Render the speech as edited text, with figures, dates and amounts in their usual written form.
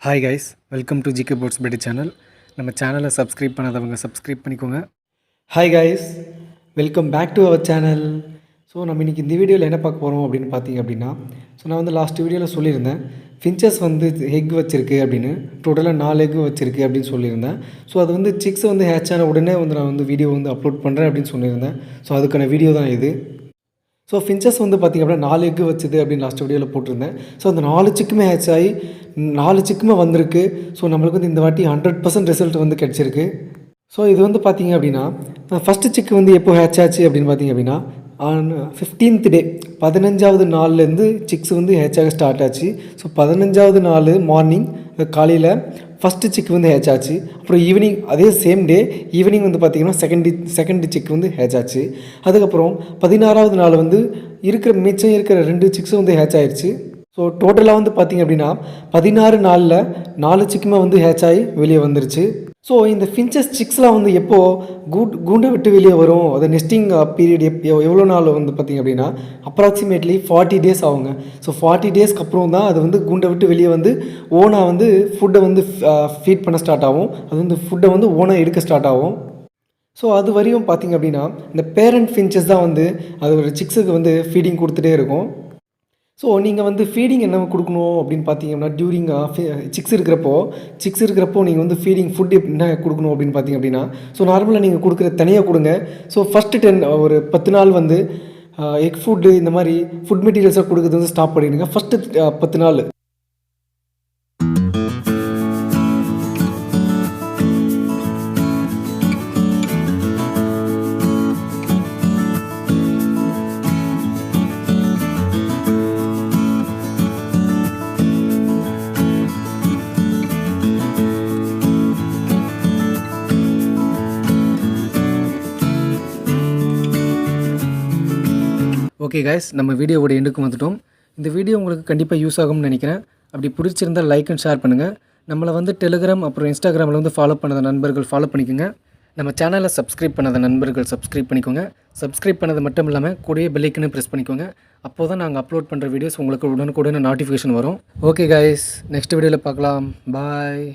Hi guys, welcome to GK போர்ட்ஸ் பெட்டி channel. நம்ம சேனலை சப்ஸ்கிரைப் பண்ணாதவங்க சப்ஸ்கிரைப் பண்ணிக்கோங்க. Hi guys, welcome back to our channel. So நம்ம இன்றைக்கி இந்த வீடியோவில் என்ன பார்க்க போகிறோம் அப்படின்னு பார்த்தீங்க அப்படின்னா, நான் வந்து லாஸ்ட் வீடியோவில் சொல்லியிருந்தேன் ஃபின்ச்சஸ் வந்து எக் வச்சுருக்கு அப்படின்னு, டோட்டலாக 4 எக் வச்சுருக்கு அப்படின்னு சொல்லியிருந்தேன். ஸோ அது வந்து சிக்ஸ் வந்து ஹேட்ச் ஆன உடனே வந்து நான் வந்து வீடியோ வந்து அப்லோட் பண்ணுறேன் அப்படின்னு சொல்லியிருந்தேன். ஸோ அதுக்கான வீடியோ தான் இது. ஸோ ஃபின்ச்சஸ் வந்து பார்த்திங்க அப்படின்னா 4 எக்கு வச்சுது அப்படின்னு லாஸ்ட் வீடியோவில் போட்டிருந்தேன். ஸோ அந்த 4 சிக்குமே ஹேட்ச் ஆகி 4 சிக்குமே வந்திருக்கு. ஸோ நம்மளுக்கு வந்து இந்த வாட்டி 100% ரிசல்ட் வந்து கிடச்சிருக்கு. ஸோ இது வந்து பார்த்திங்க அப்படின்னா ஃபஸ்ட்டு சிக்கு வந்து எப்போ ஹேட்ச் ஆச்சு அப்படின்னு பார்த்திங்க அப்படின்னா 15th டே 15வது நாள்லேருந்து சிக்ஸ் வந்து ஹேட்ச் ஆக ஸ்டார்ட் ஆச்சு. ஸோ 15வது நாள் மார்னிங் காலையில் ஃபஸ்ட்டு சிக்கு வந்து ஹேட்ச் ஆச்சு. அப்புறம் ஈவினிங் அதே சேம் டே ஈவினிங் வந்து பார்த்திங்கன்னா செகண்ட் சிக்கு வந்து ஹேட்ச் ஆச்சு. அதுக்கப்புறம் 16வது நாள் வந்து மிச்சம் இருக்கிற 2 சிக்ஸும் வந்து ஹேட்ச் ஆயிடுச்சு. ஸோ டோட்டலாக வந்து பார்த்திங்க அப்படின்னா 16 நாளில் 4 சிக்குமே வந்து ஹேட்ச் ஆகி வெளியே வந்துருச்சு. ஸோ இந்த ஃபின்ச்சஸ் சிக்ஸ்லாம் வந்து எப்போது கூண்டை விட்டு வெளியே வரும், அது நெஸ்டிங் பீரியட் எவ்வளோ நாள் வந்து பார்த்திங்க அப்படின்னா அப்ராக்சிமேட்லி 40 டேஸ் ஆகுங்க. ஸோ 40 டேஸ்க்கு அப்புறம் தான் அது வந்து கூண்டை விட்டு வெளியே வந்து ஓனாக வந்து ஃபுட்டை வந்து ஃபீட் பண்ண ஸ்டார்ட் ஆகும். அது வந்து ஃபுட்டை வந்து ஓனாக எடுக்க ஸ்டார்ட் ஆகும். ஸோ அது வரையும் பார்த்திங்க அப்படின்னா இந்த பேரண்ட் ஃபின்ச்சஸ் தான் வந்து அது ஒரு சிக்ஸுக்கு வந்து ஃபீடிங் கொடுத்துட்டே இருக்கும். ஸோ நீங்கள் வந்து ஃபீடிங் என்ன கொடுக்கணும் அப்படின்னு பார்த்தீங்கன்னா டியூரிங் சிக்ஸ் இருக்கிறப்போ நீங்கள் வந்து ஃபுட் என்ன கொடுக்கணும் அப்படின்னு பார்த்தீங்க அப்படின்னா, ஸோ நார்மலாக நீங்கள் கொடுக்குற தனியாக கொடுங்க. ஸோ ஃபஸ்ட்டு ஒரு 10 நாள் வந்து எக் ஃபுட்டு இந்த மாதிரி ஃபுட் மெட்டீரியல்ஸாக கொடுக்குறது வந்து ஸ்டாப் பண்ணிடுங்க ஃபஸ்ட்டு 10 நாள். ஓகே கைஸ், நம்ம வீடியோவோட எண்டுக்கு வந்துட்டோம். இந்த வீடியோ உங்களுக்கு கண்டிப்பாக யூஸ் ஆகும்னு நினைக்கிறேன். அப்படி பிடிச்சிருந்தால் லைக் அண்ட் ஷேர் பண்ணுங்கள். நம்மளை வந்து டெலிகிராம் அப்புறம் இன்ஸ்டாகிராமில் வந்து ஃபாலோ பண்ணாத நண்பர்கள் ஃபாலோ பண்ணிக்கோங்க. நம்ம சேனலை சப்ஸ்கிரைப் பண்ணாத நண்பர்கள் சப்ஸ்கிரைப் பண்ணிக்கோங்க. சப்ஸ்கிரைப் பண்ணது மட்டும் இல்லாமல் கூடயே பெல் ஐக்கனை ப்ரெஸ் பண்ணிக்கோங்க. அப்போ தான் நாங்கள் அப்லோட் பண்ணுற வீடியோஸ் உங்களுக்கு உடனுக்குடனே நோட்டிஃபிகேஷன் வரும். ஓகே கைஸ், நெக்ஸ்ட் வீடியோவில் பார்க்கலாம். பாய்.